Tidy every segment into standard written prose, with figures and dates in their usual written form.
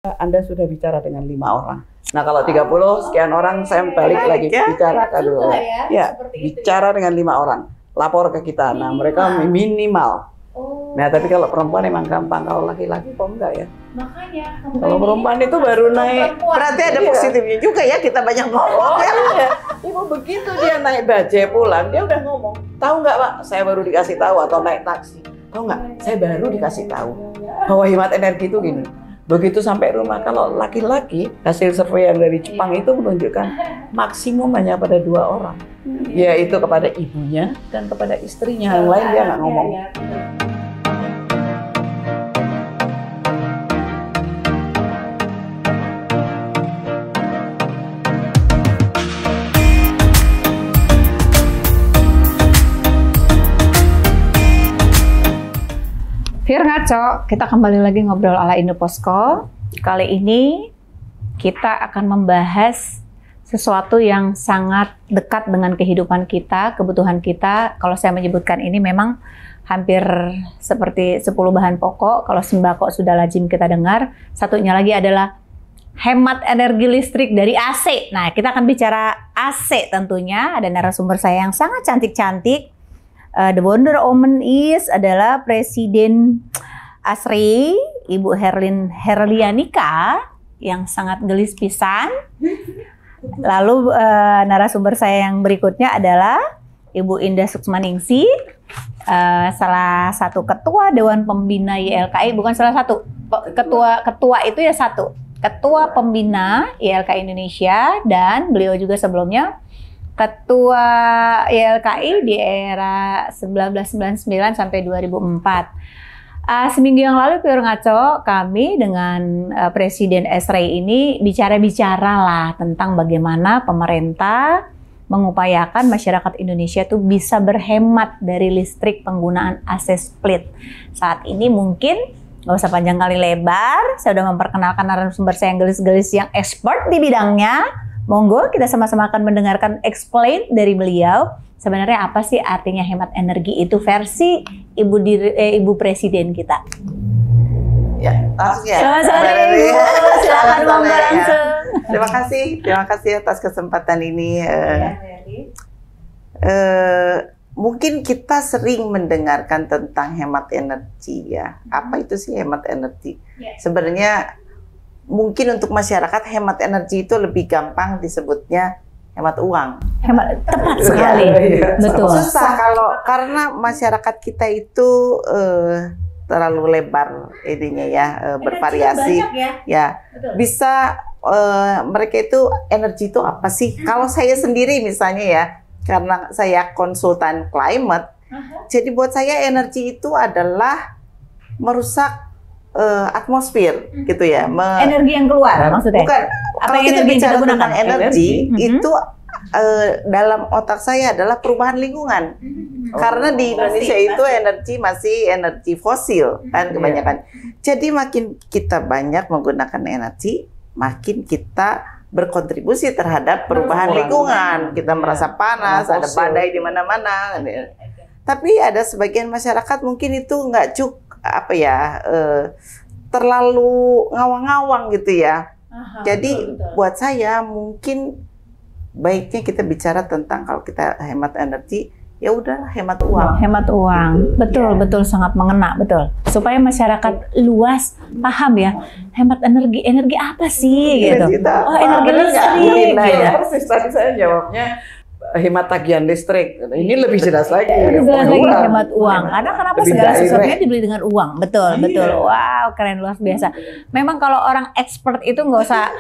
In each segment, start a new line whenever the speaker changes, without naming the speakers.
Anda sudah bicara dengan 5 orang. Nah, kalau 30 sekian orang, saya balik lagi bicara ke dulu. Ya, bicara dengan 5 orang. Lapor ke kita. Nah, mereka minimal. Nah, tapi kalau perempuan emang gampang. Kalau laki-laki kok enggak ya?
Makanya.
Kalau perempuan itu baru naik.
Berarti ada positifnya juga ya, kita banyak ngomong.
Iya. Ibu begitu dia naik bajai pulang, dia udah ngomong. Tahu nggak, Pak? Saya baru dikasih tahu, atau naik taksi. Tahu nggak? Saya baru dikasih tahu bahwa hemat energi itu gini. Begitu sampai rumah, kalau laki-laki, hasil survei yang dari Jepang itu menunjukkan maksimum hanya pada 2 orang. Yaitu kepada ibunya dan kepada istrinya. Yang lain dia nggak ngomong.
Fir Ngaco, kita kembali lagi ngobrol ala Indoposko. Kali ini kita akan membahas sesuatu yang sangat dekat dengan kehidupan kita, kebutuhan kita. Kalau saya menyebutkan ini memang hampir seperti 10 bahan pokok. Kalau sembako sudah lazim kita dengar. Satunya lagi adalah hemat energi listrik dari AC. Nah, kita akan bicara AC tentunya. Ada narasumber saya yang sangat cantik-cantik. The Wonder Woman adalah Presiden ASRI, Ibu Herlianika, yang sangat gelis pisan. Lalu narasumber saya yang berikutnya adalah Ibu Indah Suksmaningsih, salah satu ketua Dewan Pembina YLKI, bukan salah satu, ketua itu ya satu, ketua pembina YLKI Indonesia, dan beliau juga sebelumnya Ketua YLKI di era 1999 sampai 2004. Seminggu yang lalu, Pure Ngaco, kami dengan Presiden ASRI ini bicara-bicara lah tentang bagaimana pemerintah mengupayakan masyarakat Indonesia tuh bisa berhemat dari listrik penggunaan AC split. Saat ini mungkin nggak usah panjang kali lebar, saya sudah memperkenalkan narasumber saya yang gelis-gelis yang expert di bidangnya. Monggo kita sama-sama akan mendengarkan explain dari beliau. Sebenarnya apa sih artinya hemat energi itu versi Ibu Presiden kita?
Ya, langsung ya.
Selamat sore, Ibu. Silakan ngomong langsung.
Terima kasih atas kesempatan ini. Mungkin kita sering mendengarkan tentang hemat energi ya. Apa itu sih hemat energi? Sebenarnya mungkin untuk masyarakat hemat energi itu lebih gampang disebutnya hemat uang.
Hemat, tepat sekali. Betul.
Susah karena masyarakat kita itu terlalu lebar ininya ya, bervariasi. Ya. Bisa mereka itu energi itu apa sih? Kalau saya sendiri misalnya ya, karena saya konsultan climate, jadi buat saya energi itu adalah merusak atmosfer gitu ya.
Energi yang keluar maksudnya?
Bukan. Kalau kita bicara tentang energi, itu dalam otak saya adalah perubahan lingkungan. Karena di Indonesia itu energi masih energi fosil kan kebanyakan. Jadi makin kita banyak menggunakan energi, makin kita berkontribusi terhadap perubahan lingkungan. Kita merasa panas, ada badai di mana-mana. Tapi ada sebagian masyarakat mungkin itu nggak cukup terlalu ngawang-ngawang gitu ya. Jadi betul. Buat saya mungkin baiknya kita bicara tentang kalau kita hemat energi, ya udahlah hemat uang.
Hemat uang, betul sangat mengena, betul. Supaya masyarakat luas paham ya, hemat energi apa sih gitu. Oh, energi listrik.
Ya, persis tadi saya jawabnya hemat tagihan listrik. Ini lebih jelas lagi.
Lebih jelas lagi hemat uang. Karena kenapa segala sesuatunya dibeli dengan uang. Betul. Wow, keren luar biasa. Memang kalau orang expert itu nggak usah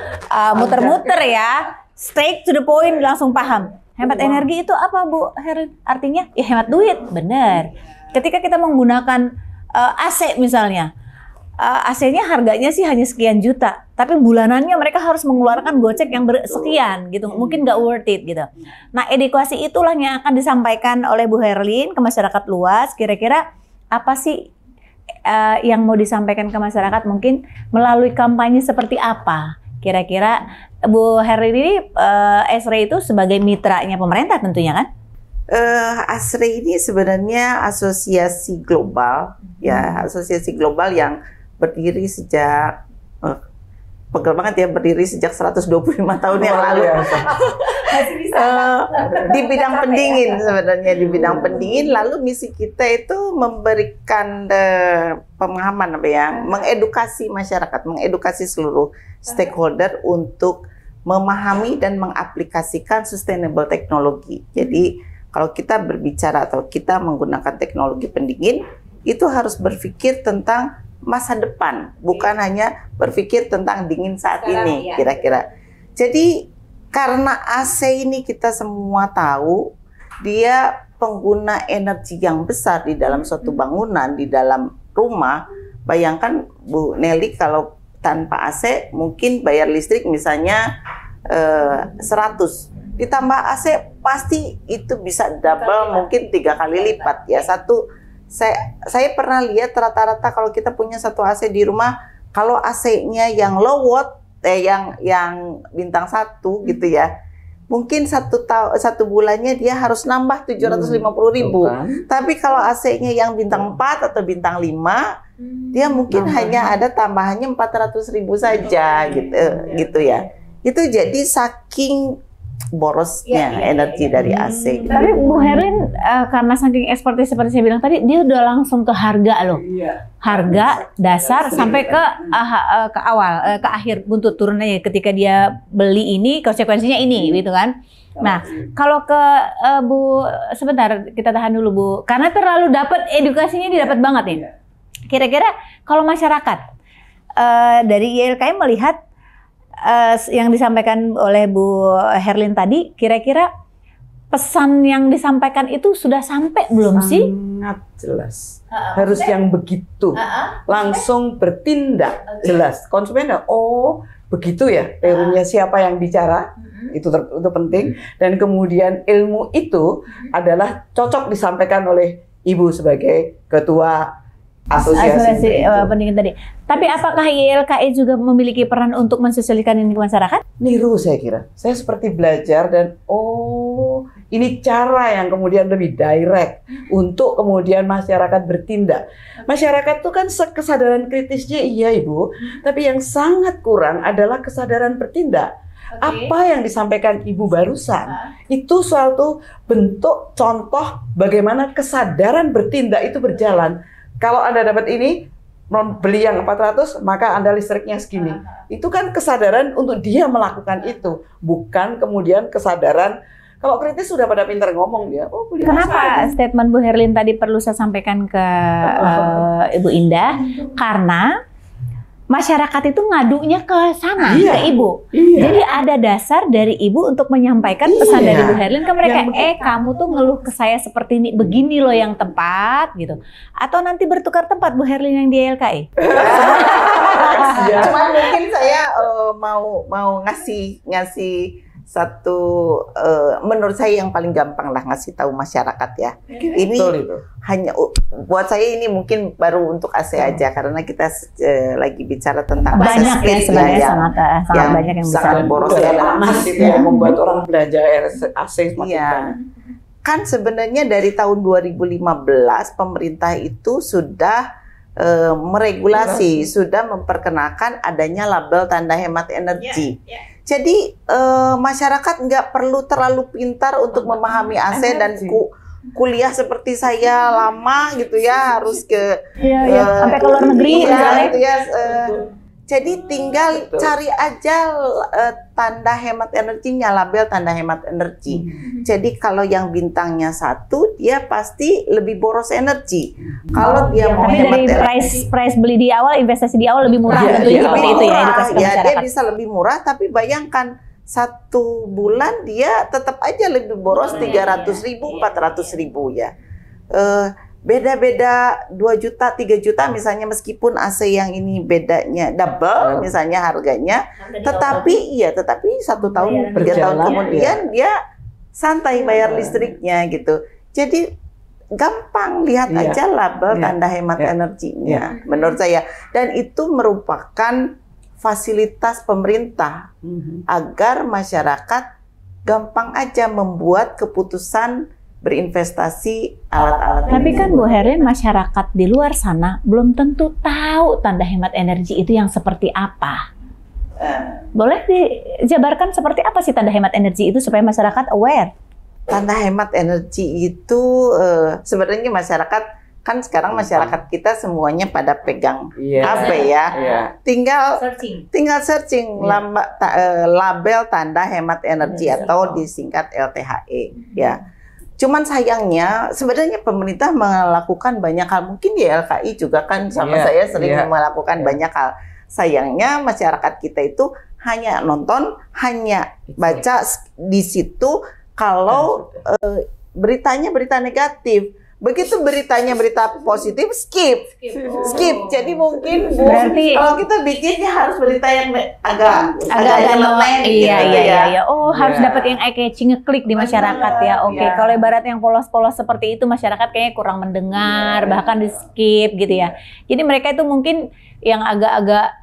muter-muter ya. Straight to the point, langsung paham. Hemat energi itu apa, Bu Herin? Artinya ya hemat duit, benar. Ketika kita menggunakan AC misalnya, AC-nya harganya sih hanya sekian juta, tapi bulanannya mereka harus mengeluarkan gocek yang sekian gitu, mungkin nggak worth it gitu. Nah, edukasi itulah yang akan disampaikan oleh Bu Herlin ke masyarakat luas. Kira-kira apa sih yang mau disampaikan ke masyarakat, mungkin melalui kampanye seperti apa? Kira-kira Bu Herlin ini ASRI itu sebagai mitranya pemerintah tentunya kan?
ASRI ini sebenarnya asosiasi global, ya asosiasi global yang berdiri sejak pegel banget ya, berdiri sejak 125 tahun yang lalu. Di bidang pendingin sebenarnya, di bidang pendingin. Lalu misi kita itu memberikan pemahaman apa ya, mengedukasi masyarakat, mengedukasi seluruh stakeholder untuk memahami dan mengaplikasikan sustainable teknologi. Jadi kalau kita berbicara atau kita menggunakan teknologi pendingin, itu harus berpikir tentang masa depan, bukan hanya berpikir tentang dingin saat ini, kira-kira. Jadi karena AC ini kita semua tahu, dia pengguna energi yang besar di dalam suatu bangunan, di dalam rumah. Bayangkan Bu Nelly, kalau tanpa AC mungkin bayar listrik misalnya 100, ditambah AC pasti itu bisa double, mungkin 3 kali lipat ya. Saya pernah lihat rata-rata kalau kita punya satu AC di rumah, kalau AC-nya yang low watt, yang bintang 1 gitu ya, mungkin satu bulannya dia harus nambah 750.000. Tapi kalau AC-nya yang bintang 4 atau bintang 5, dia mungkin hanya ada tambahannya 400.000 saja gitu ya. Itu jadi saking borosnya energi dari AC.
Tapi Bu Herlin karena saking expertise seperti saya bilang tadi, dia udah langsung ke harga loh. Harga dasar sampai ke awal, ke akhir buntut turunannya ketika dia beli ini, konsekuensinya ini gitu kan. Nah, kalau ke Bu, sebentar kita tahan dulu Bu, karena terlalu dapat edukasinya, didapat banget nih. Kira-kira kalau masyarakat dari YLKI melihat yang disampaikan oleh Bu Herlin tadi, kira-kira pesan yang disampaikan itu sudah sampai belum sih?
Sangat jelas. Harus yang begitu. Langsung bertindak. Jelas. Konsumen, oh begitu ya teorinya, siapa yang bicara, itu penting. Dan kemudian ilmu itu adalah cocok disampaikan oleh Ibu sebagai ketua asosiasi
pendingin tadi. Tapi apakah YLKI juga memiliki peran untuk mensosialisasikan ini ke masyarakat?
Niru saya kira. Saya seperti belajar dan ini cara yang kemudian lebih direct untuk kemudian masyarakat bertindak. Masyarakat itu kan kesadaran kritisnya iya Ibu, tapi yang sangat kurang adalah kesadaran bertindak. Apa yang disampaikan Ibu barusan itu suatu bentuk contoh bagaimana kesadaran bertindak itu berjalan. Kalau Anda dapat ini, beli yang 400, maka Anda listriknya segini. Itu kan kesadaran untuk dia melakukan itu, bukan kemudian kesadaran. Kalau kritis sudah pada pintar ngomong dia.
Kenapa statement Bu Herlin tadi perlu saya sampaikan ke Ibu Indah? Karena masyarakat itu ngadunya ke sana, ke Ibu. Jadi ada dasar dari Ibu untuk menyampaikan pesan dari Bu Herlin ke mereka. Kamu tuh ngeluh ke saya seperti ini, begini loh yang tepat gitu. Atau nanti bertukar tempat Bu Herlin yang di YLKI.
Cuman mungkin saya mau ngasih satu, menurut saya yang paling gampang lah ngasih tahu masyarakat ya. Ini hanya buat saya ini mungkin baru untuk AC aja, karena kita lagi bicara tentang
banyak ya sebenarnya, sangat banyak yang
sangat boros ya,
yang membuat orang belanja AC semakin banyak.
Kan sebenarnya dari tahun 2015 pemerintah itu sudah meregulasi, sudah memperkenalkan adanya label tanda hemat energi. Jadi masyarakat nggak perlu terlalu pintar untuk memahami AC dan kuliah seperti saya lama gitu ya, harus ke
sampai ke luar negeri
gitu ya. Jadi tinggal cari aja tanda hemat energinya, label tanda hemat energi. Jadi kalau yang bintangnya 1, dia pasti lebih boros energi. Kalau dia mau hemat
dari price beli di awal, investasi di awal lebih murah, seperti itu ya edukasi masyarakat.
Dia bisa lebih murah, tapi bayangkan 1 bulan dia tetap aja lebih boros 300.000, 400.000 ya. Beda-beda 2 juta, 3 juta misalnya, meskipun AC yang ini bedanya double misalnya harganya, tetapi 1 tahun, 3 tahun kemudian dia santai bayar listriknya gitu. Jadi gampang, lihat aja label tanda hemat energinya menurut saya. Dan itu merupakan fasilitas pemerintah agar masyarakat gampang aja membuat keputusan berinvestasi alat-alat.
Tapi kan Bu Herlin, masyarakat di luar sana belum tentu tahu tanda hemat energi itu yang seperti apa. Boleh dijabarkan seperti apa sih tanda hemat energi itu supaya masyarakat aware?
Tanda hemat energi itu sebenarnya masyarakat, kan sekarang masyarakat kita semuanya pada pegang HP ya. Tinggal searching label tanda hemat energi atau disingkat LTHE ya. Cuman sayangnya sebenarnya pemerintah melakukan banyak hal, mungkin di LKI juga kan sama saya sering melakukan banyak hal. Sayangnya masyarakat kita itu hanya nonton, hanya baca di situ. Kalau beritanya berita negatif, begitu beritanya berita positif, skip. Jadi mungkin
berarti
kalau kita bikinnya harus berita yang agak
iya. Oh, harus dapat yang eye catching, ngeklik di masyarakat ya. Oke. Kalau ibarat yang polos-polos seperti itu, masyarakat kayaknya kurang mendengar, bahkan di skip gitu ya. Jadi mereka itu mungkin yang agak-agak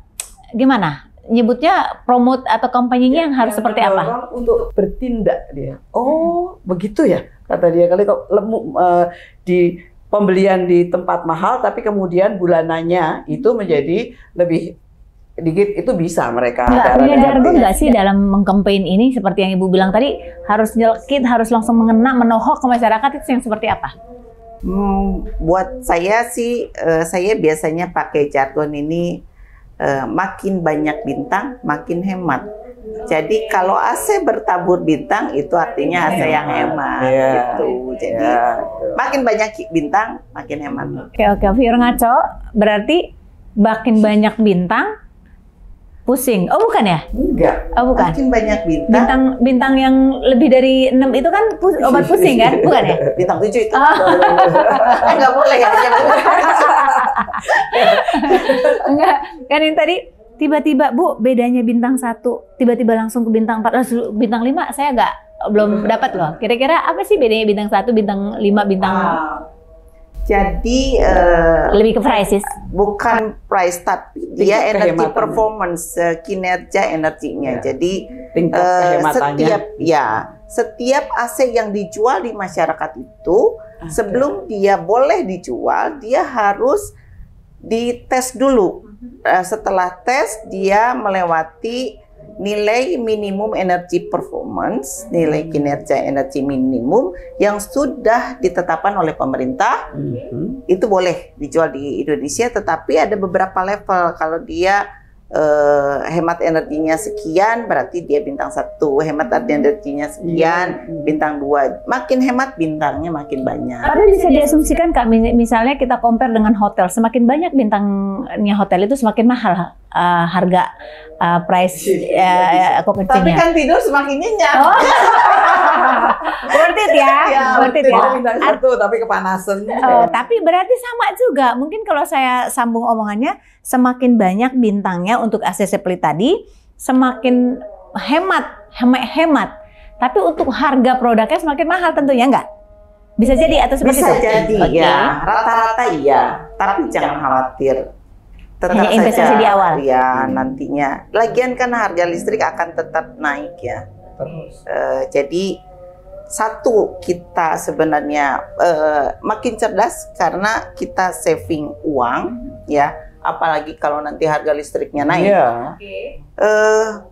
gimana? Nyebutnya promote atau kampanyenya yang harus seperti apa?
Untuk bertindak dia. Oh, begitu ya kata dia. Kali kok di pembelian di tempat mahal, tapi kemudian bulanannya itu menjadi lebih dikit, itu bisa mereka.
Punya jargon nggak sih dalam mengkampanye ini seperti yang Ibu bilang tadi, harus nyelkit, harus langsung mengena, menohok ke masyarakat, itu yang seperti apa?
Buat saya sih, saya biasanya pakai jargon ini. Makin banyak bintang, makin hemat. Jadi kalau AC bertabur bintang, itu artinya AC yang hemat, gitu. Jadi makin banyak bintang, makin hemat.
Oke, Viewer Ngaco, berarti makin banyak bintang, pusing. Oh bukan ya?
Enggak.
Oh bukan.
Makin banyak bintang.
Bintang yang lebih dari 6 itu kan obat pusing kan? Bukan ya?
Bintang 7 itu. Enggak boleh ya.
Enggak, kan yang tadi tiba-tiba Bu bedanya bintang 1, tiba-tiba langsung ke bintang 4, langsung bintang 5, saya belum dapat loh. Kira-kira apa sih bedanya bintang 1, bintang 5, bintang
Jadi
lebih ke prices?
Bukan price, tapi dia energi performance, kinerja energinya. Jadi setiap AC yang dijual di masyarakat itu sebelum dia boleh dijual, dia harus dites dulu. Setelah tes, dia melewati nilai minimum energi performance, nilai kinerja energi minimum yang sudah ditetapkan oleh pemerintah. Itu boleh dijual di Indonesia, tetapi ada beberapa level. Kalau dia hemat energinya sekian, berarti dia bintang 1. Hemat energinya sekian, bintang 2. Makin hemat bintangnya makin banyak.
Tapi bisa diasumsikan Kak, misalnya kita compare dengan hotel, semakin banyak bintangnya hotel itu semakin mahal harga price occupancy-nya.
Tapi kan tidur semakin nyenyak.
Oh. Worth it ya, worth it ya.
Bintang 1 tapi kepanasan.
Tapi berarti sama juga. Mungkin kalau saya sambung omongannya, semakin banyak bintangnya untuk AC seperti tadi, semakin hemat. Tapi untuk harga produknya semakin mahal tentunya enggak? Bisa jadi atau seperti itu?
Bisa jadi ya, rata-rata iya. Tapi jangan khawatir. Tetap
hanya investasi di awal.
Ya, nantinya. Lagian kan harga listrik akan tetap naik ya. Jadi satu, kita sebenarnya makin cerdas karena kita saving uang ya. Apalagi kalau nanti harga listriknya naik.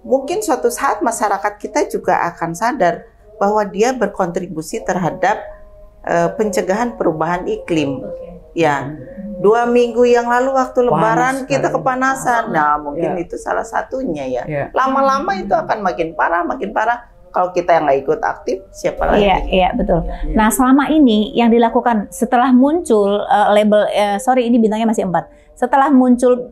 Mungkin suatu saat masyarakat kita juga akan sadar bahwa dia berkontribusi terhadap pencegahan perubahan iklim. Ya, 2 minggu yang lalu waktu Lebaran kita kepanasan. Nah, mungkin itu salah satunya ya. Lama-lama itu akan makin parah. Kalau kita yang nggak ikut aktif, siapa lagi?
Iya, betul. Nah, selama ini yang dilakukan setelah muncul label, ini bintangnya masih 4. Setelah muncul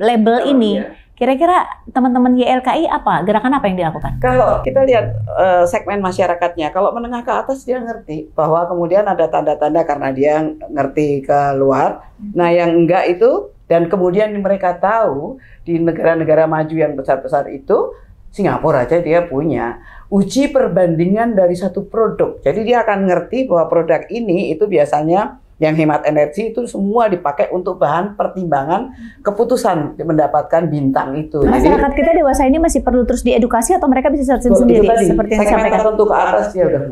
label ini, kira-kira teman-teman YLKI gerakan apa yang dilakukan?
Kalau kita lihat segmen masyarakatnya, kalau menengah ke atas dia ngerti bahwa kemudian ada tanda-tanda karena dia ngerti keluar. Nah, yang enggak itu, dan kemudian mereka tahu di negara-negara maju yang besar-besar itu, Singapura aja dia punya uji perbandingan dari satu produk. Jadi dia akan ngerti bahwa produk ini itu biasanya yang hemat energi itu semua dipakai untuk bahan pertimbangan keputusan mendapatkan bintang itu.
Masyarakat kita dewasa ini masih perlu terus diedukasi atau mereka bisa searching sendiri seperti yang disampaikan?
Tertentu ke atas dia udah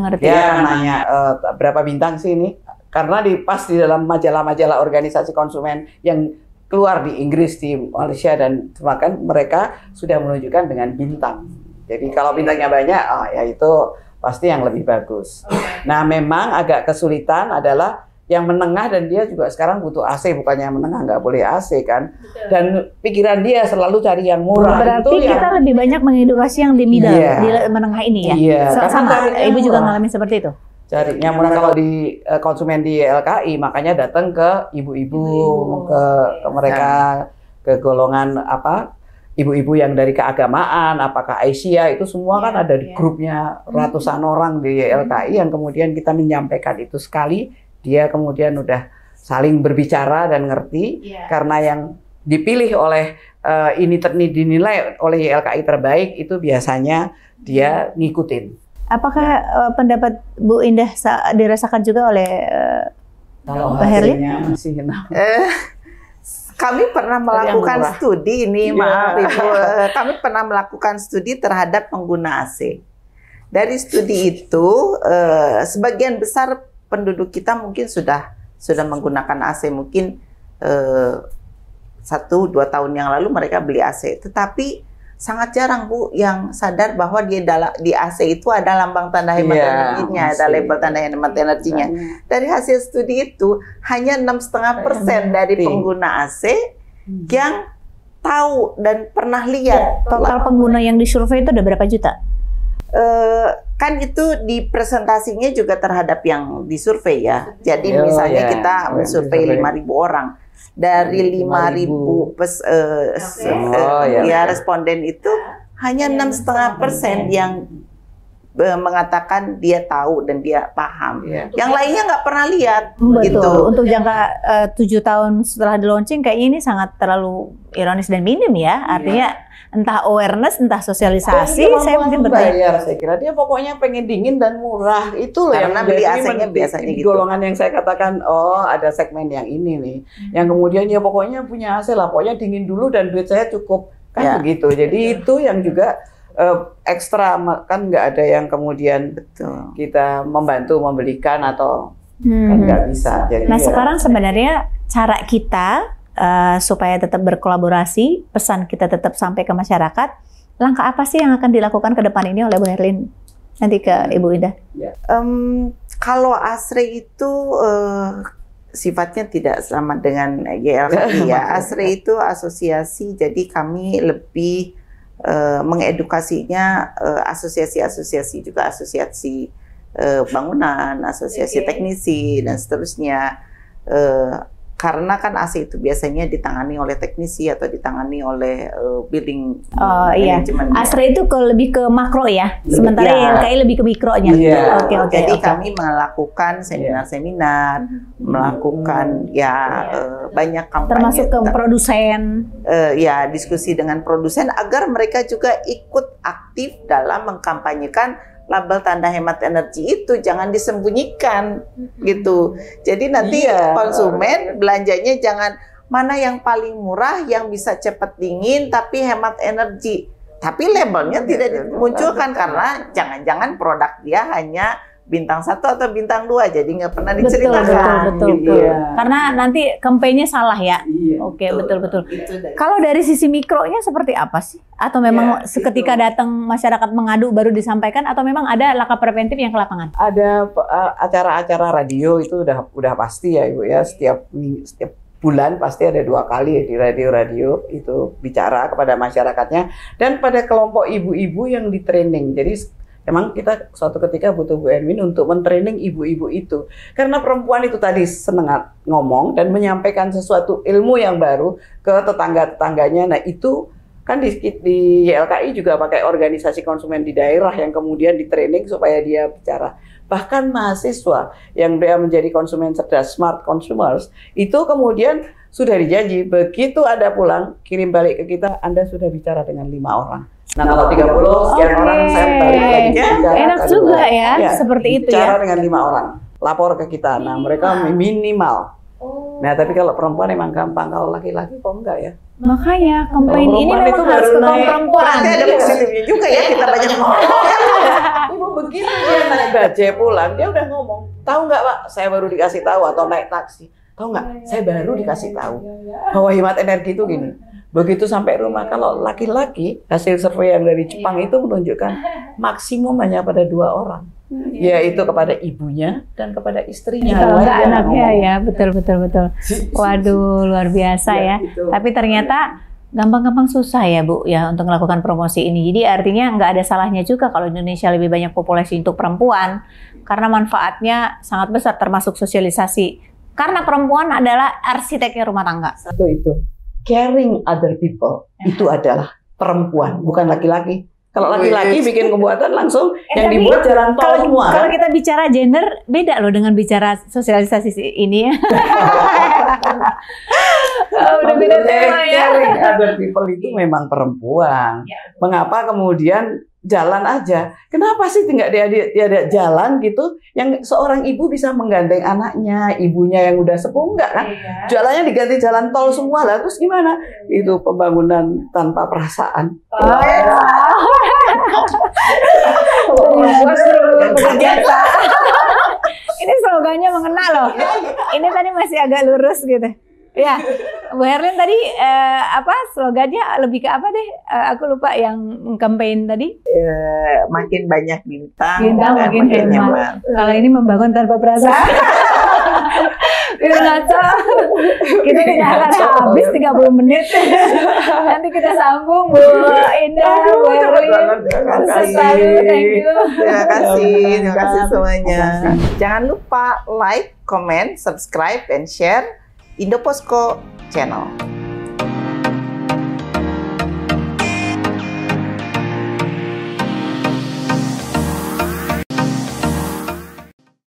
ngerti. Dia akan nanya berapa bintang sih ini? Karena pas di dalam majalah-majalah organisasi konsumen yang keluar di Inggris, di Malaysia, dan bahkan mereka sudah menunjukkan dengan bintang. Jadi kalau bintangnya banyak, ya itu pasti yang lebih bagus. Nah, memang agak kesulitan adalah yang menengah, dan dia juga sekarang butuh AC, bukannya yang menengah nggak boleh AC kan. Dan pikiran dia selalu cari yang murah.
Berarti
itu
kita lebih banyak mengedukasi yang di middle, di menengah ini ya.
Iya,
Sama Ibu juga ngalamin seperti itu.
Carinya murah kalau di konsumen di LKI, makanya datang ke ibu-ibu, ke mereka, ke golongan apa, ibu-ibu yang dari keagamaan, apakah Asia, itu semua kan ada di grupnya ratusan orang di LKI yang kemudian kita menyampaikan itu sekali, dia kemudian udah saling berbicara dan ngerti, karena yang dipilih oleh ini dinilai oleh LKI terbaik, itu biasanya dia ngikutin.
Apakah pendapat Bu Indah dirasakan juga oleh Mbak Herlin?
Masih
kami pernah melakukan studi ini, maaf Ibu, kami pernah melakukan studi terhadap pengguna AC. Dari studi itu, sebagian besar penduduk kita mungkin sudah menggunakan AC, mungkin 1-2 tahun yang lalu mereka beli AC. Tetapi sangat jarang Bu yang sadar bahwa dia di AC itu ada lambang tanda hemat energinya, ada label tanda hemat energinya. Dari hasil studi itu hanya 6,5% dari pengguna AC yang tahu dan pernah lihat.
Total pengguna yang disurvei itu ada berapa juta?
Kan itu di presentasinya juga terhadap yang disurvei ya. Jadi misalnya kita mensurvei 5.000 orang. Dari 5.000 responden itu hanya 6,5% yang mengatakan dia tahu dan dia paham. Yang lainnya nggak pernah lihat.
Betul.
Gitu.
Untuk jangka 7 tahun setelah di launching, kayaknya ini sangat terlalu ironis dan minim ya. Artinya entah awareness, entah sosialisasi, saya mungkin
bertanya. Saya kira dia pokoknya pengen dingin dan murah. Itu loh
karena
yang
beli AC-nya biasanya gitu.
Golongan yang saya katakan, ada segmen yang ini nih. Yang kemudian ya pokoknya punya AC lah, pokoknya dingin dulu dan duit saya cukup. Kan begitu. Jadi itu yang juga ekstra, kan nggak ada yang kemudian kita membantu membelikan atau kan nggak bisa. Jadi
sekarang sebenarnya cara kita supaya tetap berkolaborasi, pesan kita tetap sampai ke masyarakat, langkah apa sih yang akan dilakukan ke depan ini oleh Bu Herlin? Nanti ke Ibu Indah.
Kalau ASRE itu sifatnya tidak sama dengan YLKI ya. ASRE itu asosiasi, jadi kami lebih mengedukasinya asosiasi-asosiasi juga, asosiasi bangunan, asosiasi teknisi dan seterusnya. Karena kan AC itu biasanya ditangani oleh teknisi atau ditangani oleh building management.
ASRE itu lebih ke makro ya, sementara YLKI lebih ke mikronya.
Jadi kami melakukan seminar-seminar, melakukan banyak kampanye.
Termasuk ke produsen.
Diskusi dengan produsen agar mereka juga ikut aktif dalam mengkampanyekan label tanda hemat energi itu, jangan disembunyikan gitu. Jadi nanti konsumen belanjanya jangan mana yang paling murah, yang bisa cepat dingin tapi hemat energi. Tapi labelnya tidak dimunculkan karena jangan-jangan produk dia hanya bintang 1 atau bintang 2, jadi nggak pernah diceritakan.
Betul. Karena nanti kampanye salah ya. Betul. Kalau dari sisi mikronya seperti apa sih? Atau memang seketika datang masyarakat mengadu baru disampaikan, atau memang ada langkah preventif yang ke lapangan?
Ada acara-acara radio itu udah pasti ya Ibu ya, setiap bulan pasti ada 2 kali di radio-radio itu bicara kepada masyarakatnya dan pada kelompok ibu-ibu yang di training. Jadi emang kita suatu ketika butuh Bu Erwin untuk mentraining ibu-ibu itu. Karena perempuan itu tadi senang ngomong dan menyampaikan sesuatu ilmu yang baru ke tetangga-tetangganya. Nah itu kan di YLKI juga pakai organisasi konsumen di daerah yang kemudian di-training supaya dia bicara. Bahkan mahasiswa yang dia menjadi konsumen cerdas, smart consumers, itu kemudian sudah dijanji, begitu Anda pulang, kirim balik ke kita, Anda sudah bicara dengan 5 orang. Nah kalau 30 sekian orang saya balik lagi.
Enak juga ya, seperti itu ya.
Bicara dengan 5 orang, lapor ke kita. Nah mereka minimal. Nah tapi kalau perempuan emang gampang, kalau laki-laki kok enggak ya?
Makanya kampanye ini memang harus ke kaum perempuan.
Ada positifnya juga ya, kita banyak ngomong.
Ibu begitu dia naik bajai pulang, dia udah ngomong, tahu nggak Pak, saya baru dikasih tahu atau naik taksi. Tahu nggak? Saya baru dikasih tahu bahwa hemat energi itu gini. Begitu sampai rumah, kalau laki-laki, hasil survei yang dari Jepang itu menunjukkan maksimum hanya pada 2 orang. Yaitu kepada ibunya dan kepada istrinya.
Kalau nggak anaknya ya, betul. Waduh, luar biasa ya.
Gitu.
Tapi ternyata gampang-gampang susah ya Bu ya untuk melakukan promosi ini. Jadi artinya nggak ada salahnya juga kalau Indonesia lebih banyak populasi untuk perempuan, karena manfaatnya sangat besar termasuk sosialisasi. Karena perempuan adalah arsiteknya rumah tangga.
Satu itu, caring other people, itu adalah perempuan, bukan laki-laki. Kalau laki-laki bikin kebuatan langsung yang
tapi
dibuat jalan tol semua.
Kalau kita bicara gender, beda loh dengan bicara sosialisasi ini ya. Udah beda tema ya.
Caring other people itu memang perempuan. Mengapa kemudian jalan aja? Kenapa sih nggak ada jalan gitu yang seorang ibu bisa menggandeng anaknya, ibunya yang udah sepuh, enggak kan? Jalannya diganti jalan tol semua lah, terus gimana? Itu pembangunan tanpa perasaan.
Ini slogannya mengena loh. Ini tadi masih agak lurus gitu. Ya, Bu Herlin tadi slogannya lebih ke apa deh? Aku lupa yang campaign tadi.
Makin banyak bintang,
Makin hemat. Kalau ini membangun tanpa perasaan. Ngaco. Kita tidak akan habis 30 menit. Nanti kita sambung Bu Indah, Bu Herlin. Sukses selalu, thank you.
Terima kasih semuanya. Jangan lupa like, comment, subscribe, and share Indoposko Channel.